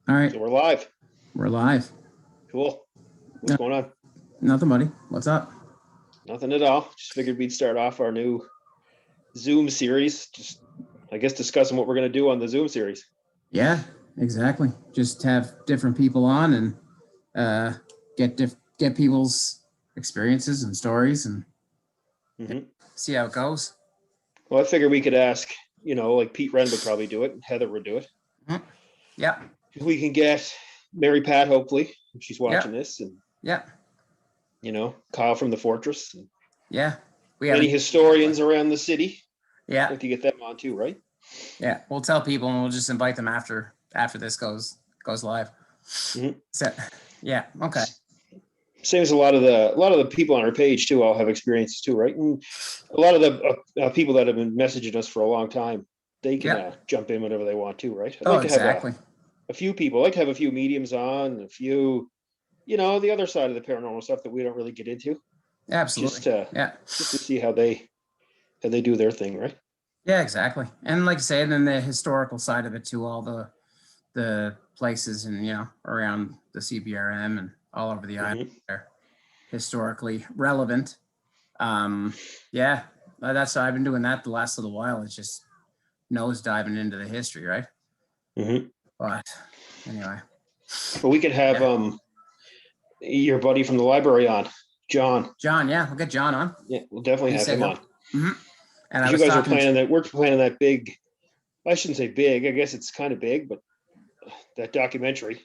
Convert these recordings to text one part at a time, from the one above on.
All right, So we're live. we're live. Cool. What's No, going on? nothing, buddy. What's up? Nothing at all. Just figured we'd start off our new Zoom series. Just, I guess, discussing what we're going to do on the Zoom series. Yeah, exactly. Just have different people on and uh, get people's experiences and stories and Hmm. see how it goes. Well, I figured we could ask, like Pete Wren would probably do it, and Heather would do it. Mhm. Yeah, If we can get Mary Pat, hopefully, if she's yeah, watching this, and, yeah, Kyle from the Fortress, and yeah. We any haven't. historians around the city. Yeah, Like to get them on too, right? yeah. We'll tell people and we'll just invite them after this goes live. Hmm. So, yeah. Okay. Same as a lot of the people on our page too all have experiences too, right? And a lot of the people that have been messaging us for a long time, they can Yeah. jump in whenever they want to, right? I'd Oh, like to have exactly. a few people. I'd like to have a few mediums on, a few, the other side of the paranormal stuff that we don't really get into, Absolutely. just to Yeah. just to see how they do their thing, right? Yeah, exactly. And like I say, then the historical side of it too, all the places and around the CBRM and all over the island Hmm. are historically relevant. Yeah, that's I've been doing that the last little while. It's just nose diving into the history, right? Hmm. But anyway, But we could have yeah, your buddy from the library on, John. John. Yeah, we'll get John on. Yeah, we'll definitely He have said him no. on. Hmm. And I Because you was guys are talking to. planning that. We're planning that big. I shouldn't say big. I guess it's kind of big, but that documentary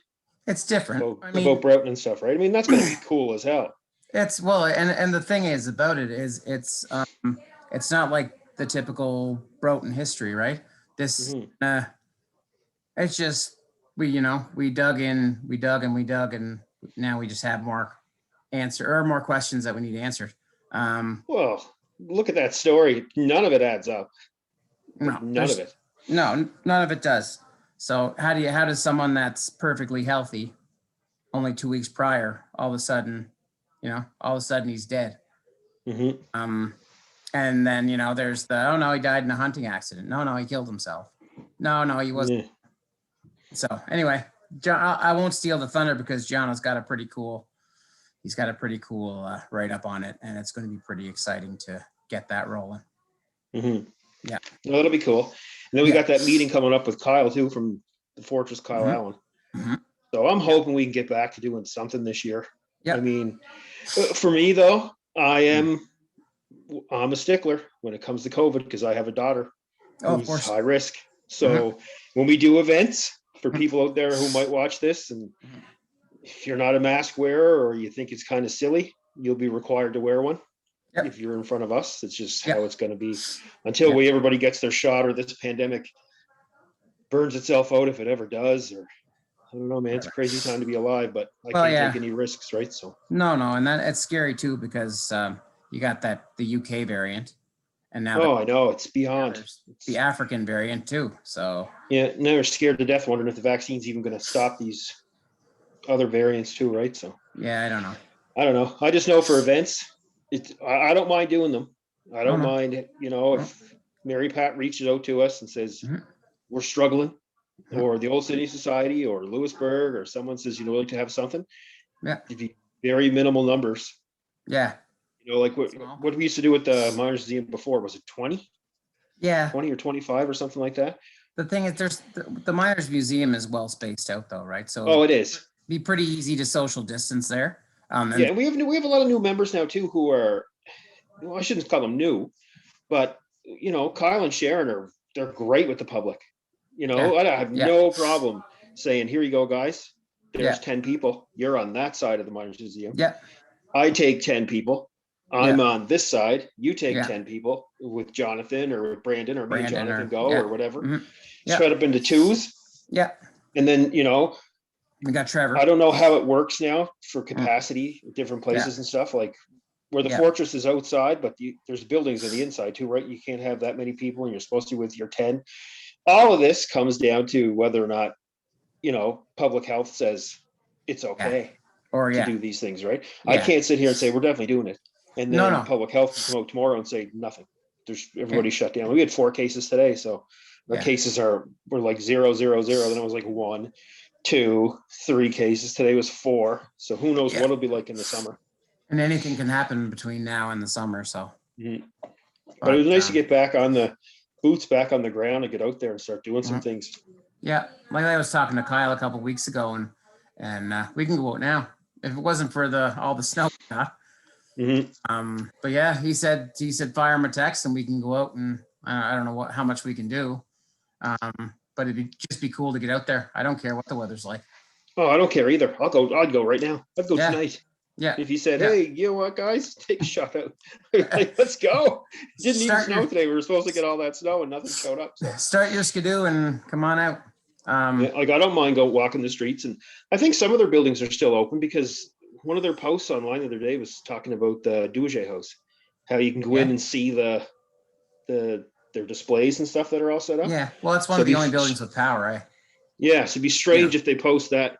It's different. about I about mean, Broughton and stuff, right? I mean, that's going to be cool as hell. it's well, and the thing is about it is it's not like the typical Broughton history, right? This Hmm. it's just we dug in, we dug and we dug, and now we just have more questions that we need answered. Um, Well, look at that story. None of it adds up. Like no, none of there's it. no none of it does. So how does someone that's perfectly healthy only 2 weeks prior all of a sudden he's dead? Hmm. Um, and then there's the oh no he died in a hunting accident. No, he killed himself. No, he wasn't. Yeah. So anyway, John, I won't steal the thunder because John has got a pretty cool. He's got a pretty cool write up on it, and it's going to be pretty exciting to get that rolling. Hmm. Yeah. Well, that'll be cool. And then we Yeah. got that meeting coming up with Kyle too from the Fortress, Kyle Mm-hmm. Allen. Mm-hmm. So I'm Yeah. hoping we can get back to doing something this year. I Yeah. mean, for me though, I Mm. am I'm a stickler when it comes to COVID because I have a daughter Oh, of who's course. high risk. Mm-hmm. So when we do events for people out there who might watch this, and Mm-hmm. if you're not a mask wearer or you think it's kind of silly, you'll be required to wear one if Yep. you're in front of us. It's just how Yep. it's going to be until Yep. everybody gets their shot or this pandemic burns itself out, if it ever does. Or I don't know, man. It's a crazy time to be alive, but I Well, can't take yeah. any risks, right? So No, and that it's scary too because you got the UK variant, and now I know it's beyond. there's the African variant too. So Yeah, now they're scared to death, wondering if the vaccine's even going to stop these other variants too, right? So yeah, I don't know. I don't know. I just know for events, I don't mind doing them. I Oh don't no. mind, No. if Mary Pat reaches out to us and says Mm-hmm. we're struggling, Mm-hmm. or the Old City Society or Lewisburg, or someone says, like to have something, Yeah. it'd be very minimal numbers. Yeah. Like what Small. what we used to do with the Miners Museum before, was it 20, Yeah. 20 or 25 or something like that? The thing is, there's the Miners Museum is well spaced out though, right? So Oh, it is. be pretty easy to social distance there. Yeah, And and we have a lot of new members now too who are, well, I shouldn't call them new, but Kyle and Sharon they're great with the public. yeah, I have yeah, no problem saying, here you go, guys. There's yeah, 10 people. You're on that side of the Miners Museum. yeah, I take 10 people. yeah, I'm on this side. You take yeah. 10 people with Jonathan or with Brandon, or me and Brandon Jonathan or go, yeah, or whatever. mm-hmm. Yeah, Spread up into twos. yeah. And then, We got Trevor. I don't know how it works now for Mm, capacity at different yeah, places and stuff. Like where the yeah, fortress is outside, but there's buildings on the inside too, right? You can't have that many people, and you're supposed to with your 10. All of this comes down to whether or not, public health says it's yeah. okay Or to yeah, do these things, right? I yeah. can't sit here and say we're definitely doing it, and No, then no. public health can come out tomorrow and say nothing. There's Yeah, everybody shut down. We had 4 cases today, so our yeah, cases were like 0, 0, 0. Then it was like 1. 2, 3 cases. Today was 4. So who knows Yeah. what it'll be like in the summer. And anything can happen between now and the summer. So, Mhm. But it was nice to get back on the boots back on the ground and get out there and start doing some things. Yeah, like I was talking to Kyle a couple weeks ago, and we can go out now if it wasn't for all the snow. But yeah, he said fire him a text and we can go out, and I don't know how much we can do. But just be cool to get out there. I don't care what the weather's like. Oh, I don't care either. I'd go right now. I'd go tonight. Yeah. If he said, "Hey, you know what, guys, take a shot out," like, let's go. It didn't even snow today. We were supposed to get all that snow and nothing showed up. So. Start your skidoo and come on out. Like I don't mind walking the streets, and I think some of their buildings are still open because one of their posts online the other day was talking about the Casa House, how you can go in and see their displays and stuff that are all set up. Yeah, well, it's one of the only buildings with power, right? Yeah, so it'd be strange if they post that,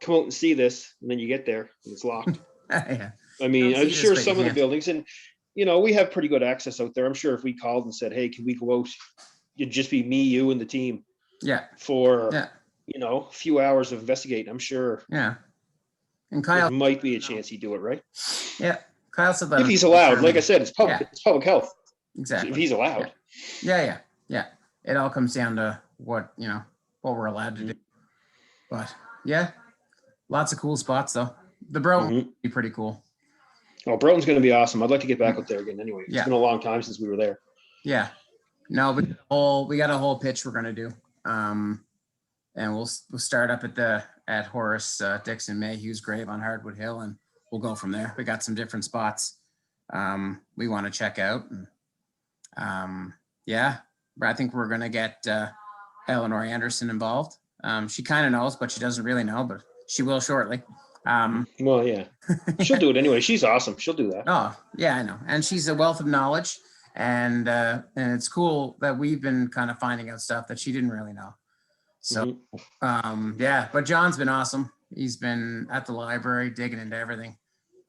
come out and see this, and then you get there and it's locked. Yeah. I mean, I'm sure some of the buildings, and we have pretty good access out there. I'm sure if we called and said, "Hey, can we go out?" It'd just be me, you, and the team. Yeah. For a few hours of investigating, I'm sure. Yeah. And Kyle, there might be a chance he'd do it, right? Yeah. Kyle said that if he's allowed. Like I said, it's public health. Exactly. If he's allowed. Yeah. It all comes down to what we're allowed to do. But yeah, lots of cool spots though. The Brook would be pretty cool. Oh, Broughton's going to be awesome. I'd like to get back out there again. Anyway, it's been a long time since we were there. Yeah. No, but we got a whole pitch we're gonna do. And we'll start up at Horace Dixon Mayhew's grave on Hardwood Hill, and we'll go from there. We got some different spots we want to check out. And, I think we're gonna get Eleanor Anderson involved. She kind of knows, but she doesn't really know, but she will shortly. Well, yeah, she'll do it anyway. She's awesome. She'll do that. Oh, yeah, I know. And she's a wealth of knowledge. And it's cool that we've been kind of finding out stuff that she didn't really know. So, but John's been awesome. He's been at the library digging into everything.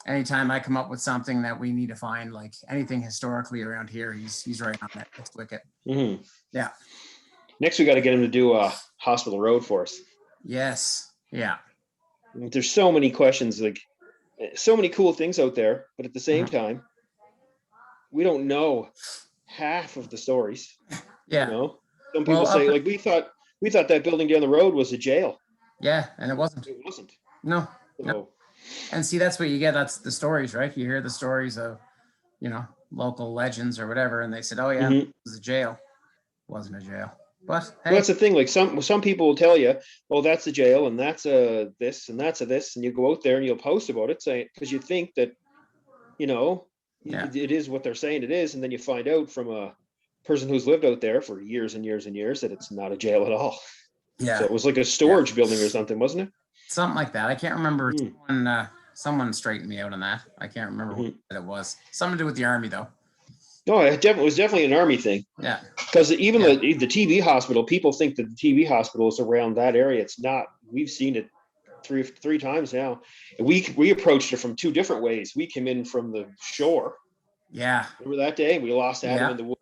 Anytime I come up with something that we need to find, like anything historically around here, he's right on it. It's wicked. Mm-hmm. Yeah. Next, we got to get him to do a Hospital Road for us. Yes. Yeah. There's so many questions, like so many cool things out there, but at the same time, we don't know half of the stories. Yeah. Some people say, like, we thought that building down the road was a jail. Yeah, and it wasn't. It wasn't. No. And see, that's what you get. That's the stories, right? You hear the stories of, local legends or whatever, and they said, "Oh yeah, it was a jail." It wasn't a jail. But hey. Well, that's the thing. Like some people will tell you, "Oh, that's a jail, and that's a this, and that's a this," and you go out there and you'll post about it, saying because you think that, it is what they're saying it is, and then you find out from a person who's lived out there for years and years and years that it's not a jail at all. Yeah. So it was like a storage building or something, wasn't it? Something like that. I can't remember. Someone straightened me out on that. I can't remember what it was. Something to do with the army, though. No, it was definitely an army thing. Yeah. Because even the TB hospital, people think that the TB hospital is around that area. It's not. We've seen it three times now. And we approached it from 2 different ways. We came in from the shore. Yeah. Remember that day? We lost Adam in the woods.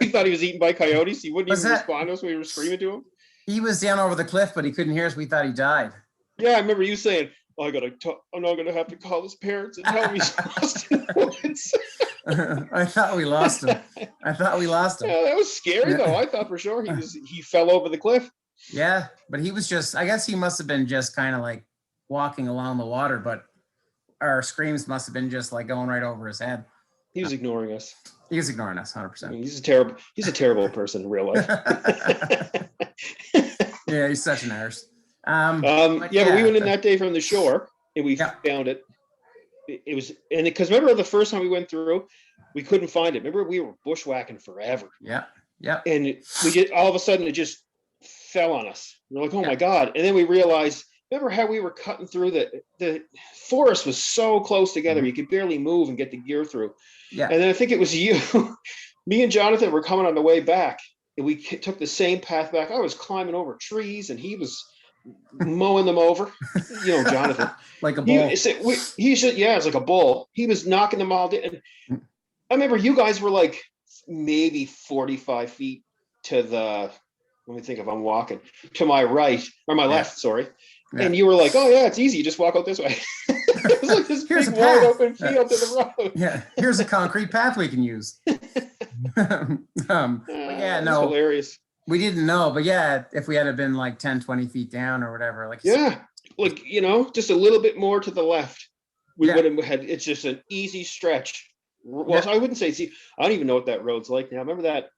We thought he was eaten by coyotes. He wouldn't even respond to us when we were screaming to him. He was down over the cliff, but he couldn't hear us. We thought he died. Yeah, I remember you saying, "I'm not gonna have to call his parents and tell him he's lost in the woods." I thought we lost him. Yeah, that was scary though. I thought for sure he fell over the cliff. Yeah, but he was I guess he must have been just kind of like walking along the water, but our screams must have been just like going right over his head. He was ignoring us. He was ignoring us 100%. I mean, he's a terrible person in real life. Yeah, he's such an arse. But we went in that day from the shore and we found it. It was, and because remember the first time we went through, we couldn't find it. Remember we were bushwhacking forever. Yeah. And we did, all of a sudden it just fell on us. We're like, oh my God. And then we realized, remember how we were cutting through the forest was so close together. You could barely move and get the gear through. Yeah. And then I think it was you, me and Jonathan were coming on the way back and we took the same path back. I was climbing over trees and he was mowing them over, Jonathan. Like a bull. It's like a bull. He was knocking them all down. And I remember you guys were like maybe 45 feet to the let me think if I'm walking to my right or my left, sorry. Yeah. And you were like, oh yeah, it's easy. You just walk out this way. It was like this Here's big a wide path. open field to the road. Yeah, here's a concrete path we can use. But yeah, That's no, hilarious. we didn't know. But yeah, if we had been like 10, 20 feet down or whatever, like Yeah, like, just a little bit more to the left. We Yeah. would have had, it's just an easy stretch. Well, Yeah. I wouldn't say, see, I don't even know what that road's like now. Remember that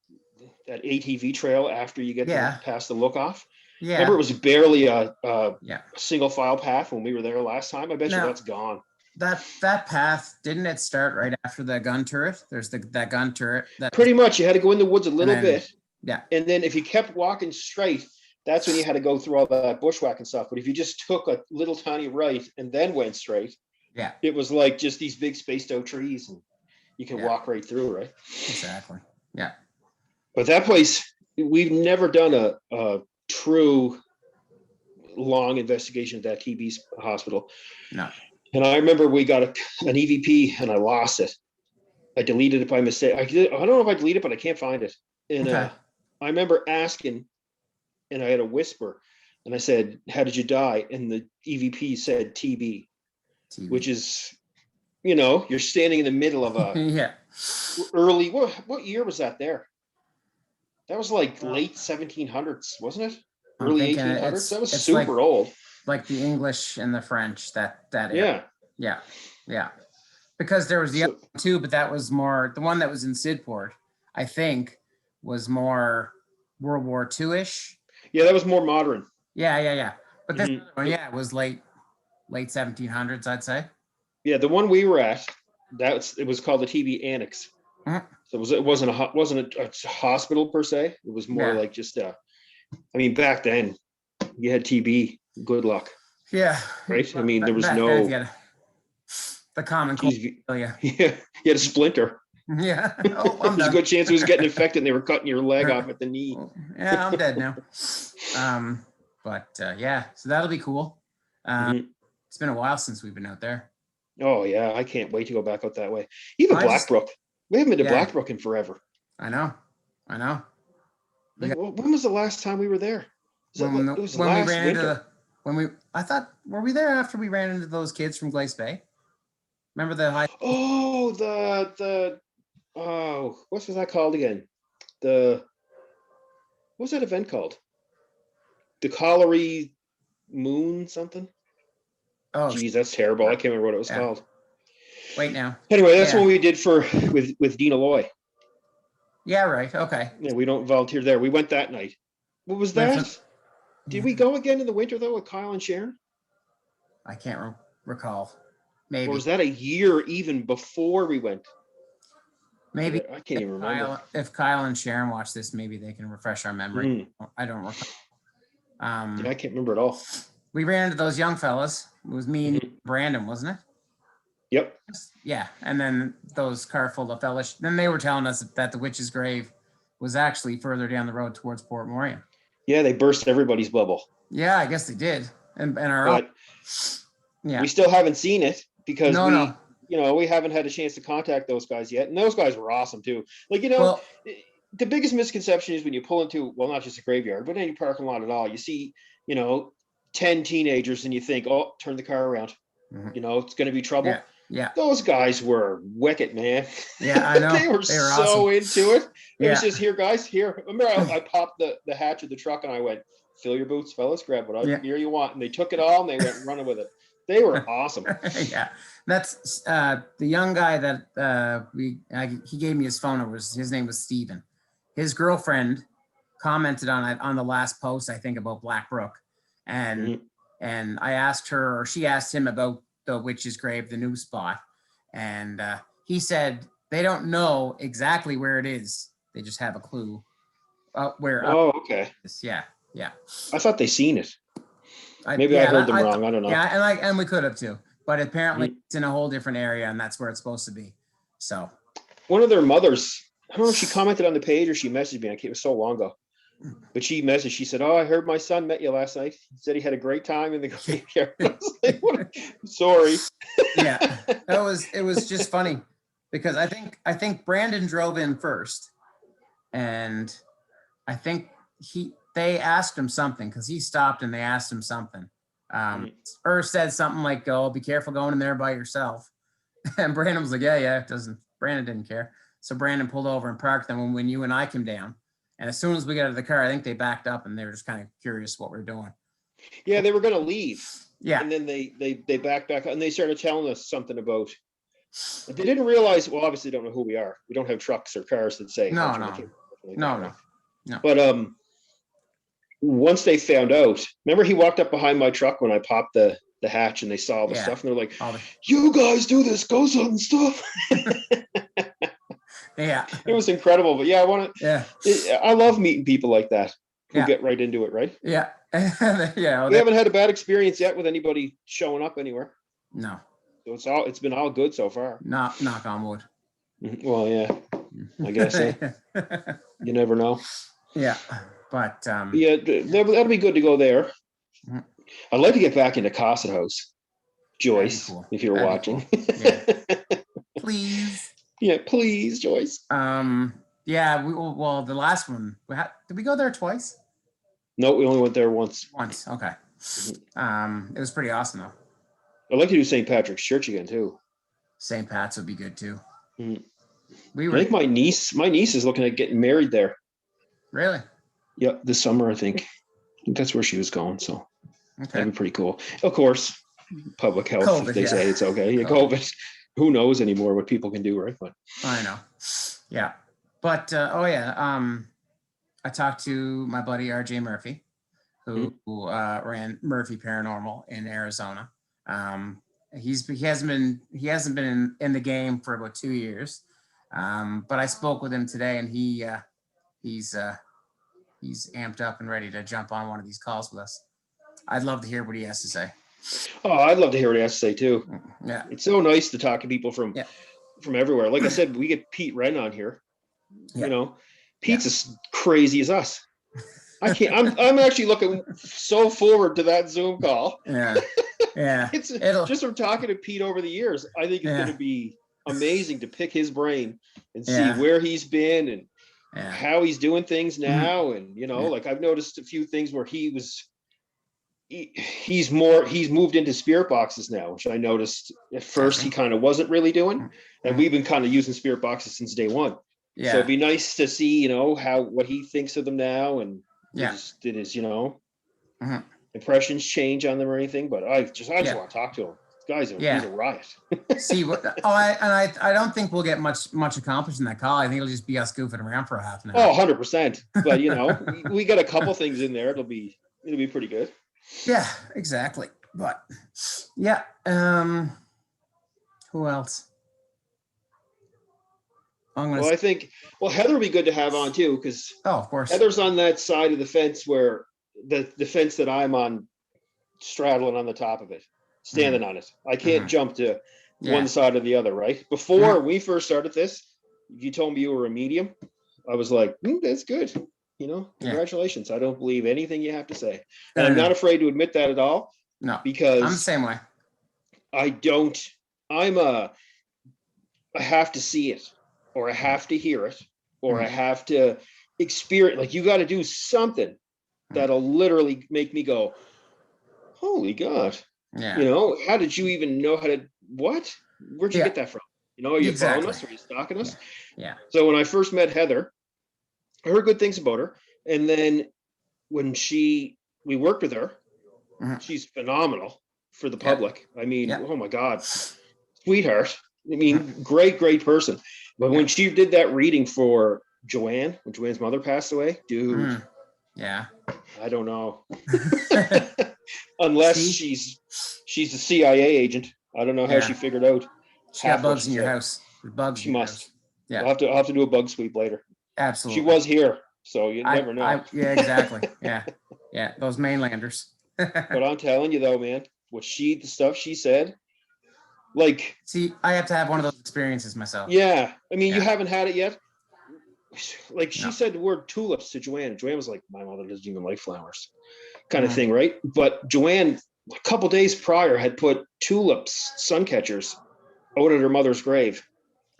ATV trail after you get Yeah. past the look off? Yeah. Remember, it was barely a Yeah. single file path when we were there last time. I bet you Now- that's gone. That path, didn't it start right after the gun turret? There's that gun turret. Pretty much, you had to go in the woods a little then- bit. Yeah. And then if you kept walking straight, that's when you had to go through all that bushwhacking stuff. But if you just took a little tiny right and then went straight, Yeah. it was like just these big spaced out trees and you could Yeah. walk right through, right? Exactly. Yeah. But that place, we've never done a true long investigation at that TB hospital. No. And I remember we got an EVP and I lost it. I deleted it by mistake. I don't know if I deleted it, but I can't find it. And Okay. I remember asking, and I had a whisper, and I said, "How did you die?" And the EVP said TB, TV. which is, you're standing in the middle of a yeah. early. What year was that there? That was like late 1700s, wasn't it? I'm Early thinking 1800s. That was it's super old. Like the English and the French, that area. Yeah. Yeah. Because there was the So- other one too, but that was more, the one that was in Sidport, I think, was more World War II-ish. Yeah, that was more modern. Yeah. But this Mhm. other one, yeah, it was late 1700s, I'd say. Yeah, the one we were at, it was called the TB Annex. Mhm. So it wasn't a hospital per se. It was more Yeah. like just back then you had TB. Good luck, Yeah. right? I mean, there was Back no. then, you had the common cold. Geez, Yeah. yeah, you had a splinter. Yeah. Oh, I'm There's a done. good chance it was getting infected and they were cutting your leg off at the knee. Yeah, I'm dead now. Yeah, so that'll be cool. Mhm. It's been a while since we've been out there. Oh yeah, I can't wait to go back out that way. Even I just- Blackbrook. We haven't been to Yeah. Blackbrook in forever. I know. Like, when was the last time we were there? It was When we last ran winter. were we there after we ran into those kids from Glace Bay? Remember the high? Oh, what was that called again? What's that event called? The Colliery Moon something? Oh, Geez, that's terrible. I can't remember what it was Yeah. called. wait now. Anyway, that's Yeah. what we did with Dina Loy. Yeah, right. Okay. Yeah, we don't volunteer there. We went that night. What was Went that? Did we go again in the winter though with Kyle and Sharon? I can't recall. Maybe. Or was that a year even before we went? Maybe I can't even remember. If Kyle and Sharon watch this, maybe they can refresh our memory. Mm. I don't recall. Yeah, I can't remember at all. We ran into those young fellas. It was me and Brandon, wasn't it? Yep. Yeah, and then those car full of fellas. Then they were telling us that the witch's grave was actually further down the road towards Port Morion. Yeah, they burst everybody's bubble. Yeah, I guess they did. And our But yeah, we still haven't seen it because No. we haven't had a chance to contact those guys yet. And those guys were awesome too. Like, well, the biggest misconception is when you pull into, well, not just a graveyard, but any parking lot at all, you see, 10 teenagers and you think, oh, turn the car around. Mhm. It's going to be trouble. yeah, Those guys were wicked, man. yeah. I know They were so awesome. into it. It was Yeah. just, here, guys, here. Remember, I popped the hatch of the truck and I went, fill your boots, fellas, grab what gear you want. And they took it all and they went running with it. They were awesome. Yeah, that's the young guy that he gave me his phone number. His name was Steven. His girlfriend commented on the last post, I think, about Black Brook, and I asked her, or she asked him about the witch's grave, the new spot, and he said they don't know exactly where it is. They just have a clue where. Oh, okay. It is. Yeah. I thought they seen it. Maybe I heard them wrong. I don't know. Yeah, and we could have too, but apparently it's in a whole different area, and that's where it's supposed to be. So One of their mothers, I don't know if she commented on the page or she messaged me. It was so long ago, but she messaged. She said, "Oh, I heard my son met you last night. He said he had a great time in the graveyard." I was like, sorry. yeah, it was just funny because I think Brandon drove in first, and I think they asked him something because he stopped and they asked him something. Or said something like, "Oh, be careful going in there by yourself." And Brandon was like, yeah, it doesn't. Brandon didn't care. So Brandon pulled over and parked them when you and I came down. And as soon as we got out of the car, I think they backed up and they were just kind of curious what we're doing. Yeah, they were going to leave. Yeah. And then they backed back up and they started telling us something about, they didn't realize, well, obviously they don't know who we are. We don't have trucks or cars that say. No. But once they found out, remember he walked up behind my truck when I popped the hatch and they saw all the stuff and they're like, you guys do this ghost hunting stuff. Yeah. It was incredible. But I love meeting people like that who get right into it, right? Yeah. We haven't had a bad experience yet with anybody showing up anywhere. No. So it's been all good so far. Knock on wood. Well, yeah, I guess. You never know. Yeah. But that'll be good to go there. I'd like to get back into Casa House, Joyce, if you're watching. Cool. Yeah. Please. Yeah, please, Joyce. Yeah. The last one. Did we go there twice? No, we only went there once. Once. Okay. It was pretty awesome though. I'd like to do St. Patrick's Church again too. St. Pat's would be good too. I think my niece is looking at getting married there. Really? Yep, this summer I think that's where she was going. So that'd be pretty cool. Of course, public health. COVID, if they say it's okay. Yeah, COVID. Who knows anymore what people can do, right? But I know. Yeah, but I talked to my buddy RJ Murphy, who ran Murphy Paranormal in Arizona. He hasn't been in the game for about 2 years, but I spoke with him today, and he's amped up and ready to jump on one of these calls with us. I'd love to hear what he has to say. Oh, I'd love to hear what he has to say too. Yeah, it's so nice to talk to people from everywhere. Like I said, we get Pete Wren on here. Yeah. You know, Pete's as crazy as us. I can't. I'm actually looking so forward to that Zoom call. Yeah. It's just from talking to Pete over the years. I think it's going to be amazing to pick his brain and see where he's been and how he's doing things now. And like I've noticed a few things where he's moved into spirit boxes now, which I noticed at first he kind of wasn't really doing, and we've been kind of using spirit boxes since day one. Yeah. So it'd be nice to see, what he thinks of them now, and did his impressions change on them or anything. But I just want to talk to him. This guy's he's a riot. See what? I don't think we'll get much accomplished in that call. I think it'll just be us goofing around for a half an hour. Oh, 100%. But we got a couple things in there. It'll be pretty good. Yeah, exactly. But who else? I think Heather would be good to have on too, because of course Heather's on that side of the fence where the fence that I'm on, straddling on the top of it, standing on it. I can't jump to one side or the other, right? Before we first started this, if you told me you were a medium, I was like, that's good. Congratulations. I don't believe anything you have to say. And I'm not afraid to admit that at all. No, because I'm the same way. I have to see it, or I have to hear it, or I have to experience. Like, you got to do something that'll literally make me go, holy God. Yeah. How did you even know how to, what? Where'd you get that from? Are you following us? Are you stalking us? Yeah. So when I first met Heather, I heard good things about her. And then when we worked with her, she's phenomenal for the public. I mean, oh my God, sweetheart. I mean, great person. But when she did that reading for Joanne, when Joanne's mother passed away, dude. I don't know. Unless she's a CIA agent. I don't know how she figured out. She got bugs in your house. Bugs. She must. House. Yeah. I'll have to do a bug sweep later. Absolutely. She was here, so you never know. Exactly. Yeah. Those mainlanders. But I'm telling you though, man, the stuff she said, like. See, I have to have one of those experiences myself. Yeah. I mean, you haven't had it yet. Like, she said the word tulips to Joanne. Joanne was like, my mother doesn't even like flowers, kind of thing, right? But Joanne, a couple days prior, had put tulips, sun catchers, out at her mother's grave.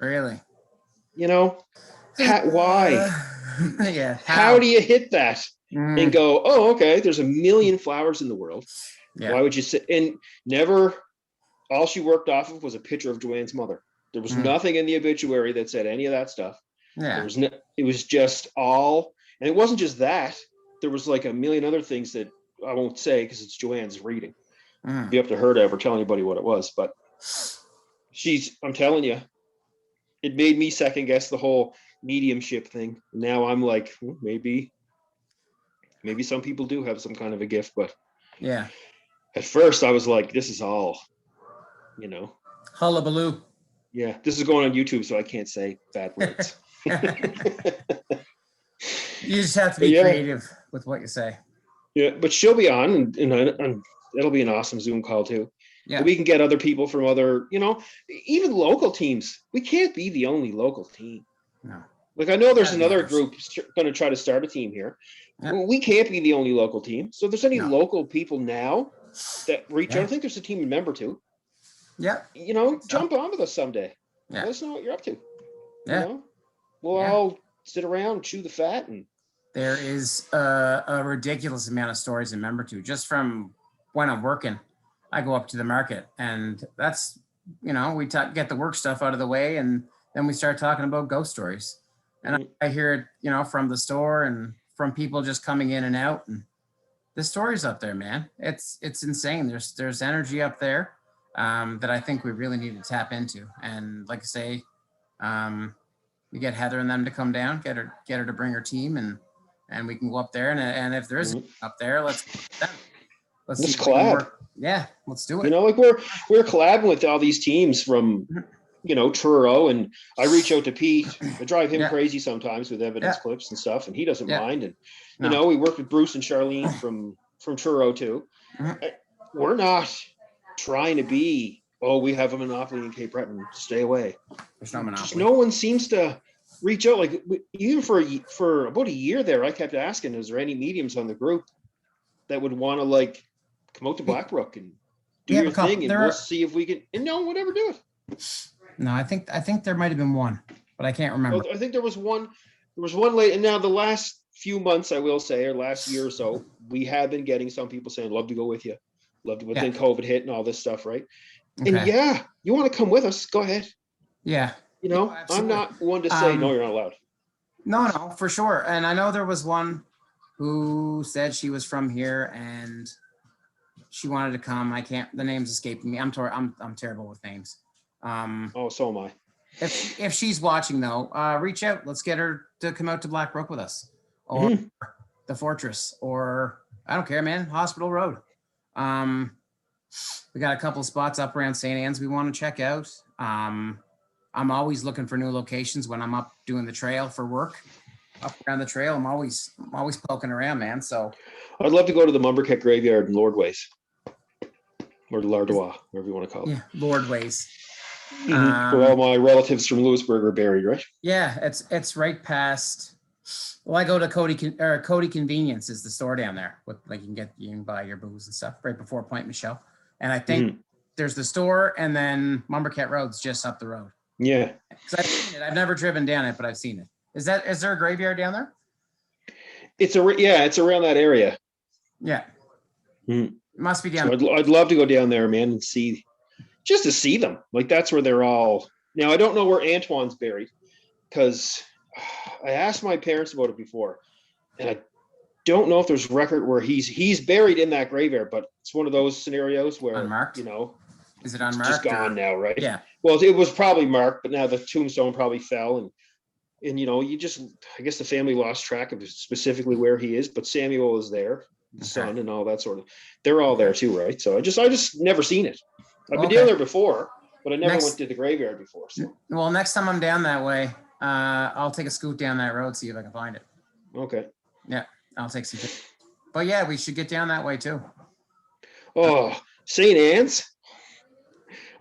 Really? Why? Yeah. How do you hit that? and go, oh, okay, there's a million flowers in the world. Yeah. Why would you sit? And never, all she worked off of was a picture of Joanne's mother. There was nothing in the obituary that said any of that stuff. Yeah. There was no, it was just all, and it wasn't just that. There was like a million other things that I won't say because it's Joanne's reading. It'd be up to her to ever tell anybody what it was. But I'm telling you, it made me second guess the whole mediumship thing. Now I'm like, maybe some people do have some kind of a gift, but yeah. At first I was like, this is all, Hullabaloo. Yeah, this is going on YouTube, so I can't say bad words. You just have to be creative with what you say. Yeah, but she'll be on, and it'll be an awesome Zoom call too. Yeah, we can get other people from other, even local teams. We can't be the only local team. No. Like I know there's another group going to try to start a team here. Yeah. Well, we can't be the only local team. So if there's any local people now that reach out, I think there's a team member too. Yeah. Jump on with us someday. Yeah. Let us know what you're up to. Yeah. We'll all sit around, chew the fat, and there is a ridiculous amount of stories in member to. Just from when I'm working, I go up to the market, and that's we get the work stuff out of the way, and then we start talking about ghost stories. And I hear it, from the store and from people just coming in and out, and the stories up there, man. It's insane. There's energy up there that I think we really need to tap into. And like I say, we get Heather and them to come down, get her to bring her team, and we can go up there. And if there is up there, let's collab. Yeah, let's do it. Like we're collabing with all these teams from Truro, and I reach out to Pete. I drive him crazy sometimes with evidence clips and stuff, and he doesn't mind. And we work with Bruce and Charlene from Truro too. We're not trying to be, we have a monopoly in Cape Breton, stay away. There's no monopoly. Just no one seems to reach out. Like even for about a year there, I kept asking, is there any mediums on the group that would want to come out to Blackbrook and do your thing, and we'll see if we can. And no one would ever do it. No, I think there might have been one, but I can't remember. I think there was one. There was one late, and now the last few months, I will say, or last year or so, we have been getting some people saying, "Love to go with you." Love to. But then COVID hit and all this stuff, right? Okay. And you want to come with us? Go ahead. Yeah. I'm not one to say no, you're not allowed. No, for sure. And I know there was one who said she was from here and she wanted to come. The name's escaping me. I'm terrible with names. So am I. If she's watching though, reach out. Let's get her to come out to Blackbrook with us, or the Fortress, or I don't care, man. Hospital Road. We got a couple spots up around St. Anne's we want to check out. I'm always looking for new locations when I'm up doing the trail for work. Up around the trail, I'm always poking around, man. So I'd love to go to the Mumberket Graveyard in Lordways, or Lardois, whatever you want to call it. Yeah, Lordways. Where all my relatives from Lewisburg are buried, right? Yeah, it's right past. Well, I go to Cody Convenience is the store down there with you can buy your booze and stuff right before Point Michelle. And I think there's the store, and then Mumberket Road's just up the road. Yeah. Because I've seen it. I've never driven down it, but I've seen it. Is there a graveyard down there? It's around that area. Yeah. It must be down. So I'd love to go down there, man, and see them. Like that's where they're all. Now I don't know where Antoine's buried, because I asked my parents about it before, and I don't know if there's record where he's buried in that graveyard, but it's one of those scenarios where unmarked. Is it unmarked? It's just gone now, right? Yeah. Well, it was probably marked, but now the tombstone probably fell, and I guess the family lost track of specifically where he is, but Samuel is there, the son, and all that sort of. They're all there too, right? So I just never seen it. I've been down there before, but I never went to the graveyard before. So. Well, next time I'm down that way, I'll take a scoot down that road, see if I can find it. Okay. Yeah, I'll take some. But yeah, we should get down that way too. Oh, St. Anne's.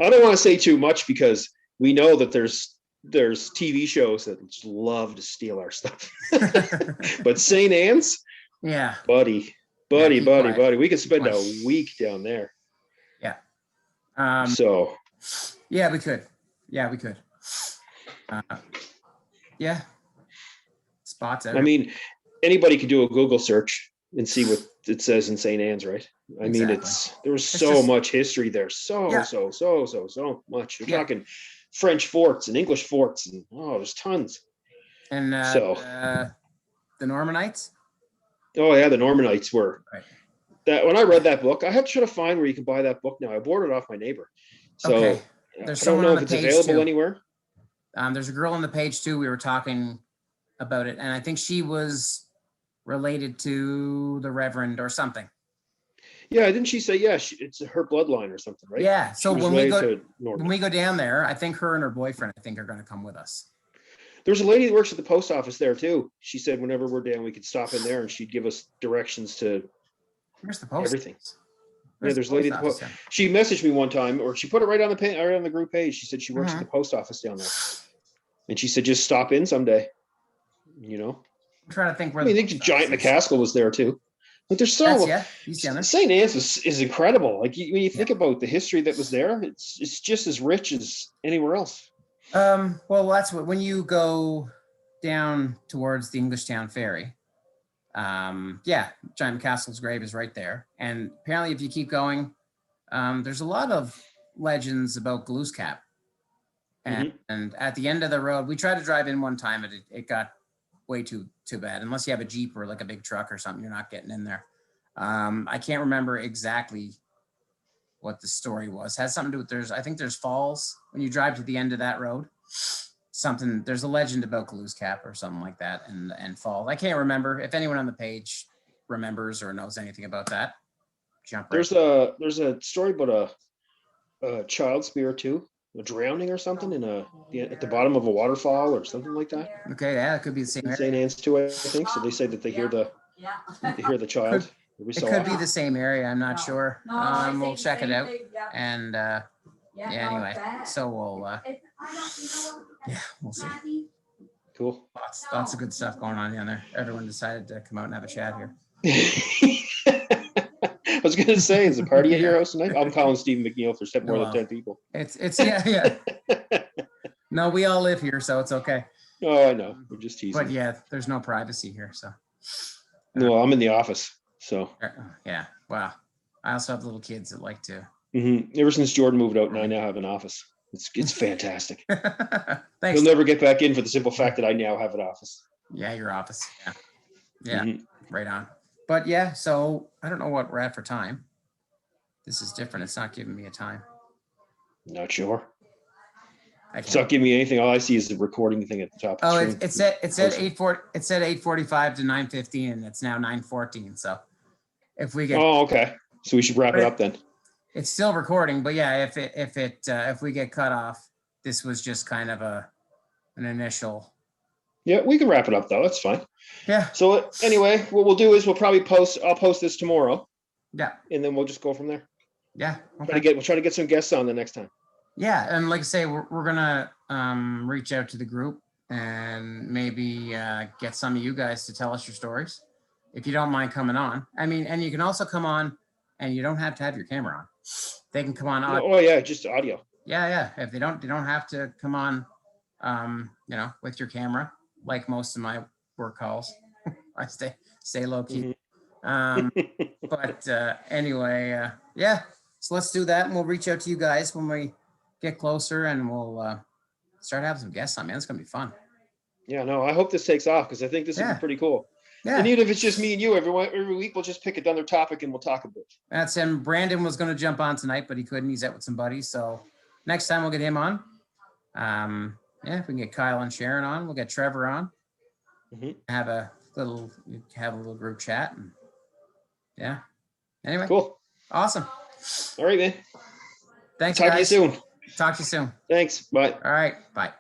I don't want to say too much because we know that there's TV shows that just love to steal our stuff. But St. Anne's, yeah, buddy, we could spend a week down there. Yeah. So. Yeah, we could. Yeah. Yeah. Spots. I mean, anybody can do a Google search and see what it says in St. Anne's, right? I mean, Exactly. there was It's so just, much history there. So yeah, much. You're yeah. talking French forts and English forts, and there's tons. And So, the Normanites. oh yeah, the Normanites were Right. that. When I read that book, I have to try to find where you can buy that book now. I borrowed it off my neighbor, Okay. so There's I don't someone know on if the it's page available too. anywhere. There's a girl on the page too. We were talking about it, and I think she was related to the Reverend or something. Yeah, didn't she say it's her bloodline or something, right? Yeah. She So was when we related go to Norman. down there, I think her and her boyfriend, I think, are going to come with us. There's a lady that works at the post office there too. She said whenever we're down, we could stop in there and she'd give us directions to Where's the post everything. office? Yeah, Where's the there's a lady post at the office? post. She messaged me one time, or she put it right on the right on the group page. She said she works at the Mhm. post office down there, and she said just stop in someday. I'm trying to think I where the mean, I post think Giant office is. McCaskill was there too. But there's That's, so yeah, he's down there. St. Anne's is incredible. Like when you Yeah. think about the history that was there, it's just as rich as anywhere else. Well, that's when you go down towards the Englishtown ferry. Yeah, Giant Castle's grave is right there. And apparently, if you keep going, there's a lot of legends about Glooscap. And, Mhm. and at the end of the road, we tried to drive in one time, and it got way too bad. Unless you have a Jeep or like a big truck or something, you're not getting in there. I can't remember exactly what the story was. It has something to do with I think there's falls when you drive to the end of that road. There's a legend about Glooscap or something like that, and falls. I can't remember. If anyone on the page remembers or knows anything about that, jump right. There's a story about a child spear too, a drowning or something at the bottom of a waterfall or something like that. Okay, yeah, it could be the same In area. St. Anne's too, I think. So they say that they hear the child every It so could often. be the same area. I'm not sure. We'll check it out. And yeah, anyway, so we'll see. Cool. Lots of good stuff going on down there. Everyone decided to come out and have a chat here. I was gonna say, is a party at Yeah. your house tonight? I'm calling Stephen McNeil for more than 10 people. It's yeah. No, we all live here, so it's okay. Oh, I know. We're just teasing. But yeah, there's no privacy here, so. No, I'm in the office, so. Yeah. Wow. I also have little kids that like to. Ever since Jordan moved out, and I now have an office. It's fantastic. Thanks. He'll never get back in for the simple fact that I now have an office. Yeah, your office. Yeah. Right on. But yeah, so I don't know what we're at for time. This is different. It's not giving me a time. Not sure. It's not giving me anything. All I see is the recording thing at the top. Oh, it said 8:40. It said 8:45 to 9:15, and it's now 9:14. So if we get. Oh, okay. So we should wrap it up then. It's still recording, but yeah, if we get cut off, this was just kind of an initial. Yeah, we can wrap it up though. That's fine. Yeah. So anyway, what we'll do is we'll probably I'll post this tomorrow. Yeah. And then we'll just go from there. Yeah. Okay. We'll try to get some guests on the next time. Yeah, and like I say, we're gonna reach out to the group and maybe get some of you guys to tell us your stories, if you don't mind coming on. I mean, and you can also come on, and you don't have to have your camera on. They can come on. Oh yeah, just audio. Yeah. If they don't have to come on, with your camera, like most of my work calls. I stay low key. But anyway, yeah. So let's do that, and we'll reach out to you guys when we get closer, and we'll start having some guests on. Man, it's gonna be fun. Yeah, no, I hope this takes off because I think this will be pretty cool. Yeah. And even if it's just me and you, every week we'll just pick another topic and we'll talk about it. That's him. Brandon was going to jump on tonight, but he couldn't. He's out with some buddies. So next time we'll get him on. Yeah, if we can get Kyle and Sharon on, we'll get Trevor on. Have a little group chat. And yeah. Anyway. Cool. Awesome. All right, man. Thanks, Talk guys. to you soon. Talk to you soon. Thanks. Bye. All right. Bye.